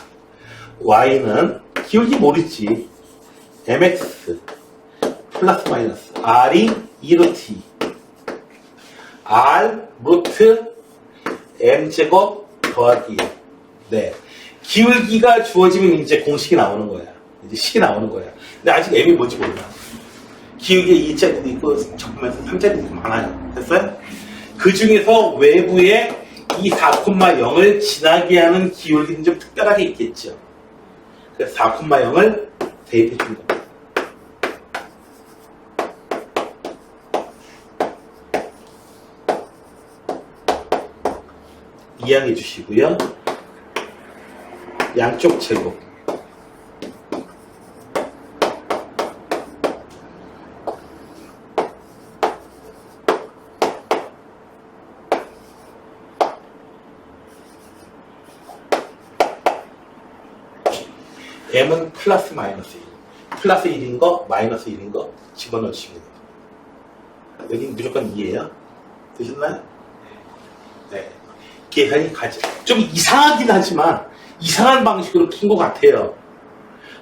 y는 기울기 모르지. mx 플러스 마이너스 r이 2루트 r 루트 m제곱 더하기 1. 네. 기울기가 주어지면 이제 공식이 나오는 거야. 이제 식이 나오는 거야. 근데 아직 m이 뭔지 몰라. 기울기에 2자리도 있고 적으면서 3자리도 있고 많아요. 됐어요? 그 중에서 외부에 이 4,0을 지나게 하는 기울기는 좀 특별하게 있겠죠. 그래서 4,0을 대입해 준 겁니다. 이해해 주시고요. 양쪽 제곱. m은 플러스 마이너스 1. 플러스 1인 거, 마이너스 1인 거 집어넣으시면 돼요. 여기 무조건 2예요. 되셨나요? 네. 계산이 좀 이상하긴 하지만 이상한 방식으로 푼 것 같아요.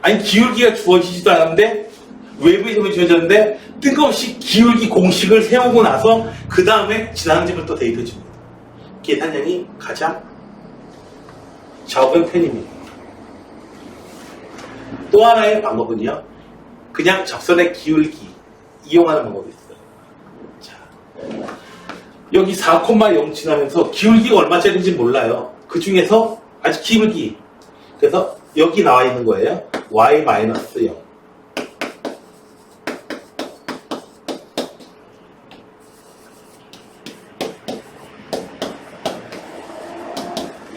아니, 기울기가 주어지지도 않았는데 외부에 점이 주어졌는데 뜬금없이 기울기 공식을 세우고 나서 그 다음에 지나는 점을 또 대입해 줍니다. 계산량이 가장 적은 편입니다. 또 하나의 방법은요, 그냥 접선의 기울기 이용하는 방법이 있어요. 자, 여기 4,0 지나면서 기울기가 얼마짜리인지 몰라요. 그 중에서 아직 기울기. 그래서 여기 나와 있는 거예요. y-0.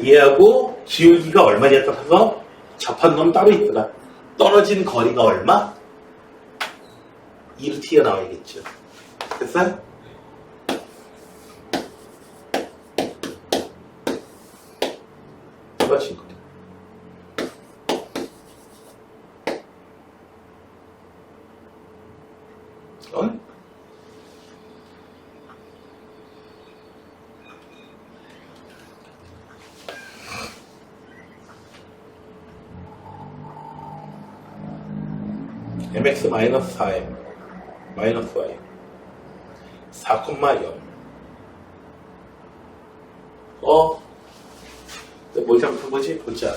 얘하고 기울기가 얼마냐에 따라서 접한 놈 따로 있더라. 떨어진 거리가 얼마? 2루트가 나와야겠죠. 됐어요? 떨어진 거리. mx 마이너스 4m 마이너스 y 4,0 뭘 잘못한 거지? 보자.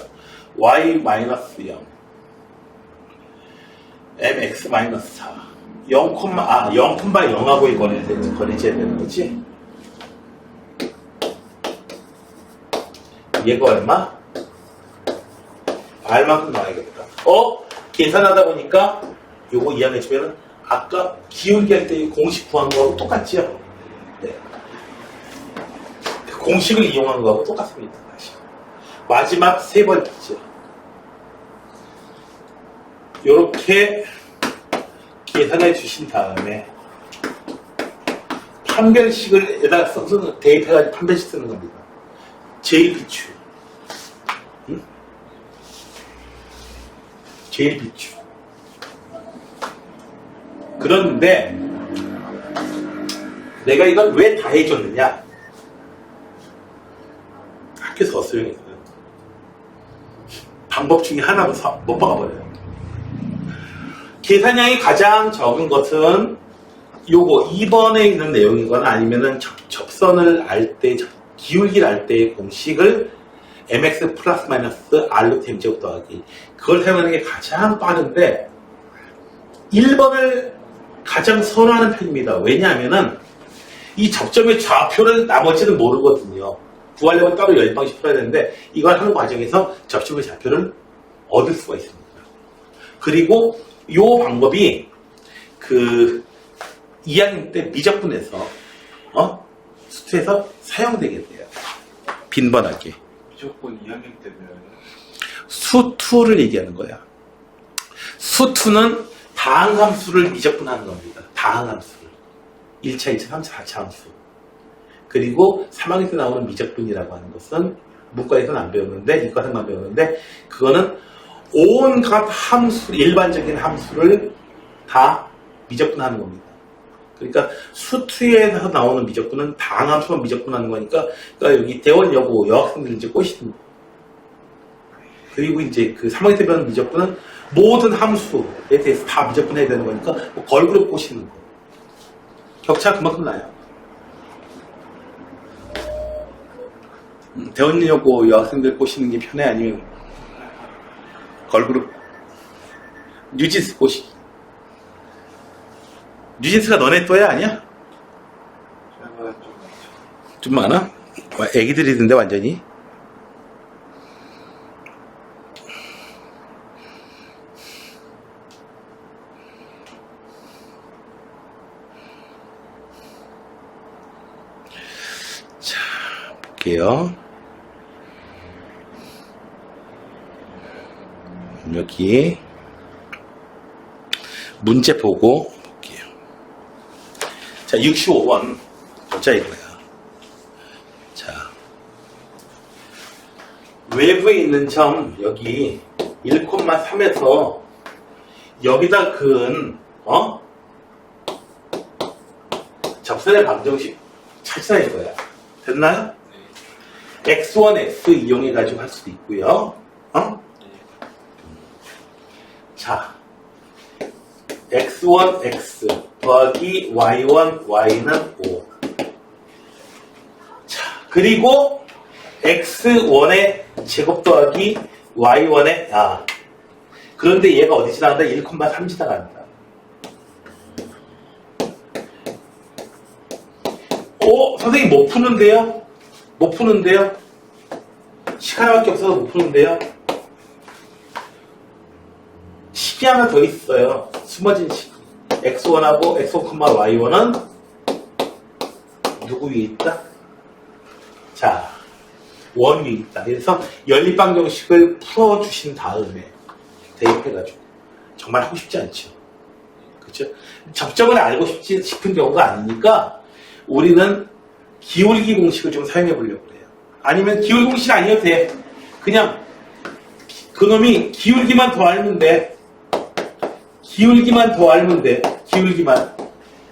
y 마이너스 0 mx 마이너스 4 0,0하고의 거리재야 되는 거지? 얘가 얼마? r만큼 나와야겠다. 계산하다 보니까 요거 이해해주면은 아까 기울기 할 때 공식 구한 거하고 똑같지요? 네. 공식을 이용한 거하고 똑같습니다. 다시. 마지막 세 번째죠. 요렇게 계산해 주신 다음에 판별식을 에다가 써서 대입해가지고 판별식 쓰는 겁니다. 제일 비추. 응? 제일 비추. 그런데 내가 이걸 왜 다 해줬느냐? 학교에서 어수용했어요. 방법 중에 하나로 못 박아버려요. 계산량이 가장 적은 것은 요거 2번에 있는 내용이거나 아니면은 접선을 알 때, 기울기를 알 때의 공식을 mx 플러스 마이너스 r루트 m제곱 더하기 그걸 사용하는 게 가장 빠른데 1번을 가장 선호하는 편입니다. 왜냐하면은 이 접점의 좌표를 나머지는 모르거든요. 구하려면 따로 열방씩 풀어야 되는데 이걸 하는 과정에서 접점의 좌표를 얻을 수가 있습니다. 그리고 이 방법이 그 2학년 때 미적분에서 수투에서 사용되게 돼요. 빈번하게. 무조건 2학년 때 배워요. 수투를 얘기하는 거야. 수투는 다항함수를 미적분하는 겁니다. 다항함수를. 1차, 2차, 3차, 4차 함수. 그리고 3학년 때 나오는 미적분이라고 하는 것은 문과에서는 안 배우는데, 이과에서만 배우는데, 그거는 온갖 함수, 일반적인 함수를 다 미적분하는 겁니다. 그러니까 수투에서 나오는 미적분은 다항함수만 미적분하는 거니까, 그러니까 여기 대원 여고 여학생들 이제 꼬시는 거예요. 그리고 이제 그 3학년 때 배우는 미적분은 모든 함수에 대해서 다 미적분해야 되는 거니까 뭐 걸그룹 꼬시는 거. 격차가 그만큼 나요. 대원 여고 여학생들 꼬시는 게 편해? 아니면 걸그룹 뉴진스 꼬시? 뉴진스가 너네 또야 아니야? 저희보다 좀 많죠. 좀 많아? 애기들이던데 완전히. 자, 볼게요. 여기 문제 보고 볼게요. 자, 65번 보자 이거야. 자, 외부에 있는 점 여기 1,3에서 여기다 그은 접선의 방정식 찾으라 이거야. 됐나요? x1, x 이용해 가지고 할 수도 있고요. 자, x1, x 더하기 y1, y는 5. 자, 그리고 x1의 제곱 더하기 y1의 그런데 얘가 어디 지나간다? 1,3 지나간다. 선생님 못 푸는데요? 못 푸는데요? 시간밖에 없어서 못 푸는데요? 식이 하나 더 있어요. 숨어진 식. x1하고 x1, y1은 누구 위에 있다? 자, 원 위에 있다. 그래서 연립방정식을 풀어주신 다음에 대입해가지고 정말 하고 싶지 않죠. 그렇죠? 접점을 알고 싶은 경우가 아니니까 우리는 기울기 공식을 좀 사용해 보려고 그래요. 아니면 기울기 공식 아니어도 돼. 그냥 그놈이 기울기만 더 알면 돼. 기울기만 더 알면 돼. 기울기만.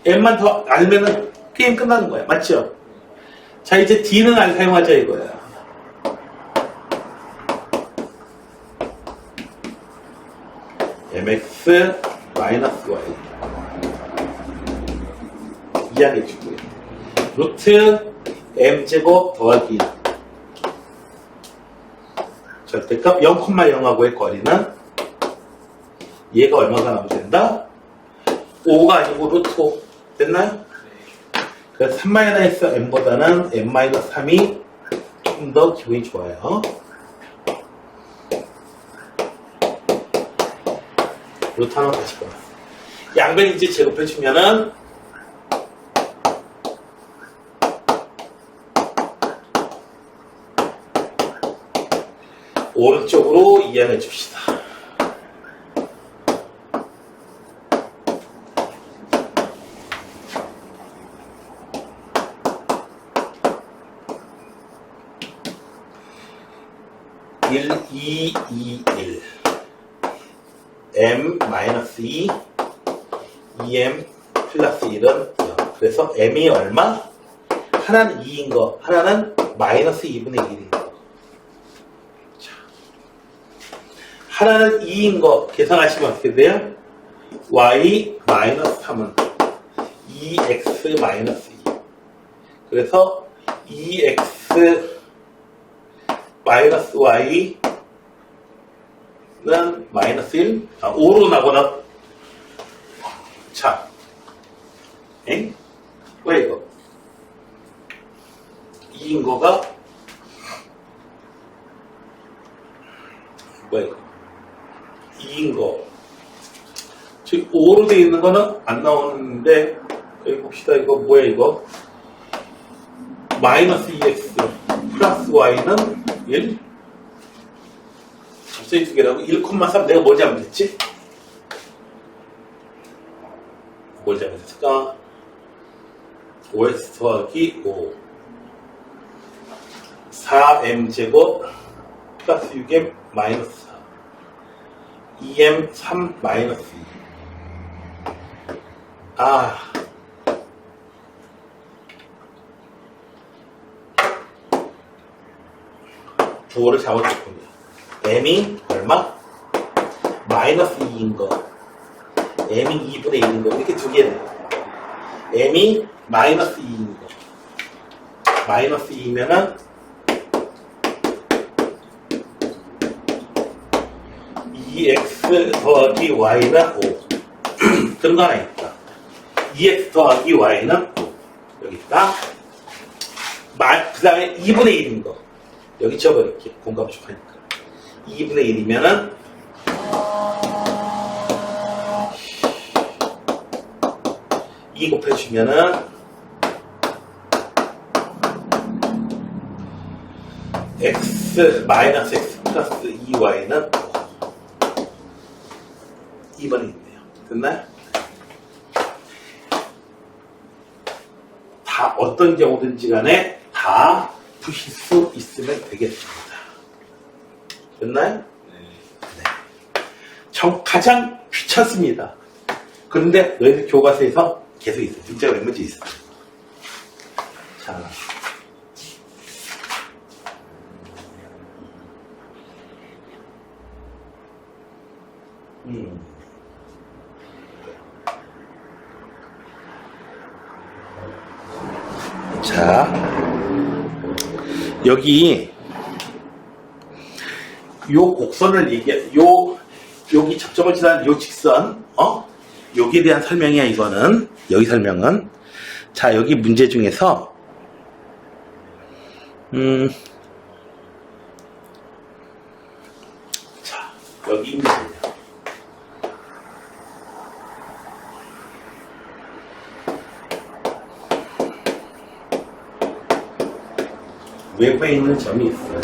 m만 더 알면은 게임 끝나는 거야. 맞죠? 자, 이제 d는 사용하자 이거야. mx y 이항해 주고요. 루트 m제곱 더하기 1. 절대값 0,0하고의 거리는 얘가 얼마가 나오면 된다? 5가 아니고 루트 5. 됐나요? 그래서 3-m보다는 m-3이 조금 더 기분이 좋아요. 루트 하나 다시 꺼. 양변 이제 제곱해주면은 오른쪽으로 이항해 줍시다. (1, 2, 2, 1) m-2 2m 플러스 1은 0. 그래서 m이 얼마? 하나는 2인 거, 하나는 마이너스 2분의 1인 거. 자, 하나는 2인 거 계산하시면 어떻게 돼요? y 마이너스 3은 2x 마이너스 2. 그래서 2x 마이너스 y는 마이너스 1. 5로 나거나. 자, 엥? 왜 이거? 2인 거가 뭐야 이거? 2인 거. 지금 5로 되어 있는 거는 안 나오는데 여기 봅시다. 이거 뭐야 이거? 마이너스 2x 플러스 y는 1. 접선이 두 개라고 1,3 내가 뭘 잘못했지? 뭘 잘못했을까? 5x 더하기 5 4m제곱 플러스 6m 마이너스 4 2m 3 마이너스 2 부호를 잘못했군요. m이 얼마? 마이너스 2인 거 m이 2분의 1인 거 이렇게 두 개네. m이 마이너스 2인 거 마이너스 2면은 2x 더하기 y는 5 그런 거 하나 있다. 2x 더하기 y는 5 여기 있다. 그 다음에 2분의 1인 거 여기 지워버릴게. 공감 부족하니까 2분의 1이면은 2 곱해주면은 x 마이너스 x 플러스 2y는 2번에 있네요. 됐나요? 다 어떤 경우든지 간에 다 푸실 수 있으면 되겠습니다. 됐나요? 네. 가장 귀찮습니다. 그런데 너희들 교과서에서 계속 있어요. 진짜 몇 문제 있어요. 자. 자, 여기 요 곡선을 여기 접점을 지나는 요 직선, 여기에 대한 설명이야, 이거는. 여기 설명은. 자, 여기 문제 중에서, 자, 여기 문제입니다. 외부에 있는 점이 있어요.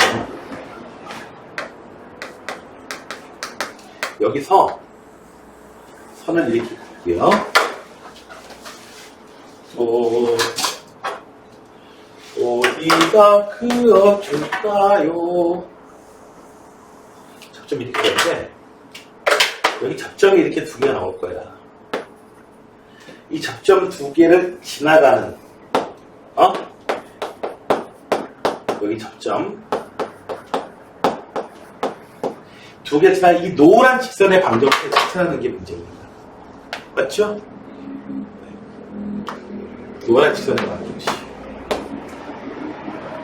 여기서 선을 이렇게 볼게요. 어디가 그어줄까요? 접점이 이렇게 되는데 여기 접점이 이렇게 두 개가 나올 거야. 이 접점 두 개를 지나가는 여기 접점 두 개 지나 이 노란 직선의 방정식을 찾아내는 게 문제입니다. 맞죠? 노란 직선의 방정식.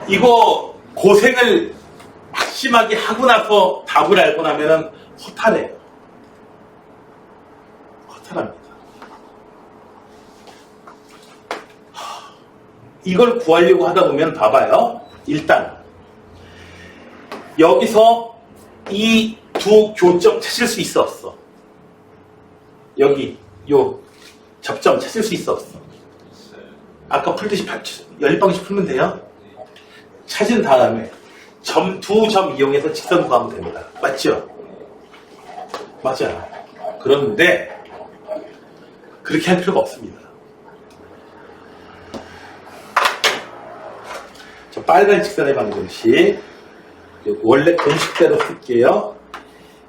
이거 고생을 심하게 하고 나서 답을 알고 나면은 허탈해요. 허탈합니다. 이걸 구하려고 하다 보면 봐봐요. 일단 여기서 이 두 교점 찾을 수 있어 없어? 여기 요 접점 찾을 수 있어 없어? 아까 풀듯이 연립방식 풀면 돼요? 찾은 다음에 두 점 이용해서 직선 구하면 됩니다. 맞죠? 맞아요. 그런데 그렇게 할 필요가 없습니다. 저 빨간 직선의 방정식 원래 공식대로 쓸게요.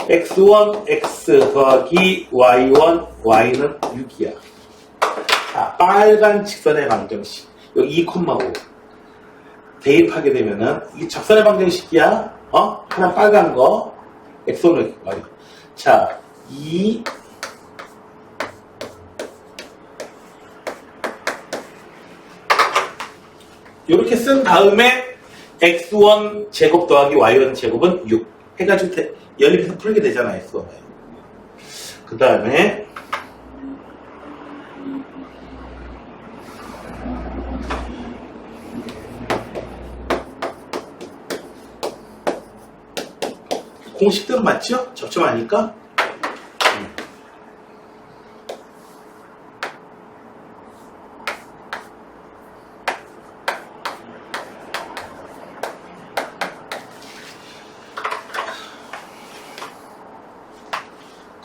x1 x 더하기 y1 y는 6이야. 자, 빨간 직선의 방정식 여기 2,5 대입하게 되면은 이게 접선의 방정식이야. 하나 빨간 거 x1 y. 자, 2 이렇게 쓴 다음에 x1 제곱 더하기 y1 제곱은 6 해가지고 연립해서 풀게 되잖아요. 그 다음에 공식대로 맞죠? 접점 아니까?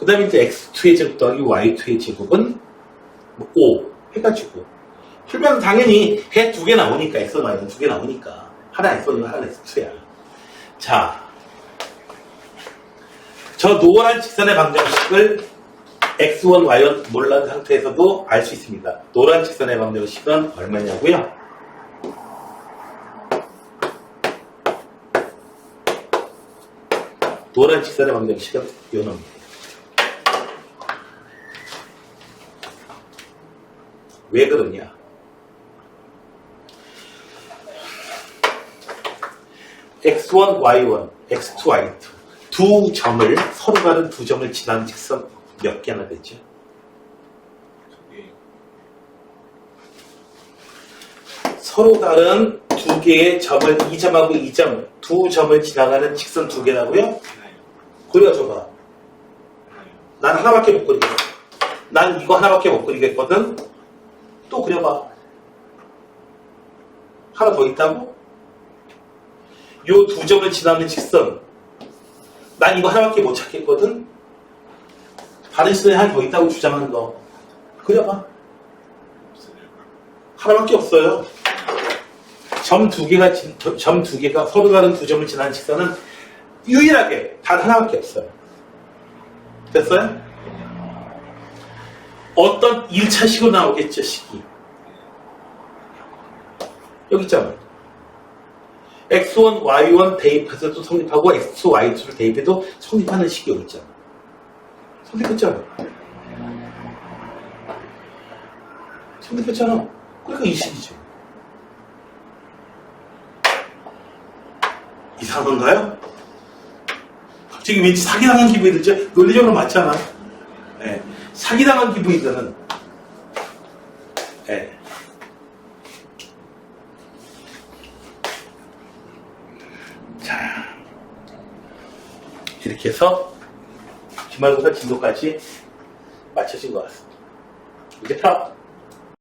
그 다음에 이제 x2의 제곱 더하기 y2의 제곱은 뭐 5 해가지고 풀면 당연히 해 2개 나오니까 x1, y는 2개 나오니까 하나 x1이면 하나 x2야. 자, 저 노란 직선의 방정식을 x1, y1 몰라는 상태에서도 알 수 있습니다. 노란 직선의 방정식은 얼마냐고요? 노란 직선의 방정식은 요 놈입니다. 왜 그러냐? x1, y1, x2, y2 두 점을 서로 다른 두 점을 지나는 직선 몇 개나 되죠? 서로 다른 두 개의 점을 2점하고 2점 두 점을 지나가는 직선 두 개라고요? 그려줘봐. 난 하나밖에 못 그리겠어. 난 이거 하나밖에 못 그리겠거든. 또 그려봐. 하나 더 있다고? 요 두 점을 지나는 직선. 난 이거 하나밖에 못 찾겠거든. 다른 시선에 하나 더 있다고 주장하는 거. 그려봐. 하나밖에 없어요. 점 두 개가 서로 다른 두 점을 지나는 직선은 유일하게 단 하나밖에 없어요. 됐어요? 어떤 1차식으로 나오겠죠, 식이. 여기 있잖아. x1, y1 대입해서도 성립하고 x2, y2를 대입해도 성립하는 식이 여기 있잖아. 성립했잖아. 성립했잖아. 그러니까 이 식이죠. 이상한가요? 갑자기 왠지 사기당한 기분이 들죠? 논리적으로 맞잖아. 네. 사기당한 기분이 드는. 네. 자, 이렇게 해서 기말고사 진도까지 마쳐진 것 같습니다. 이제 펴.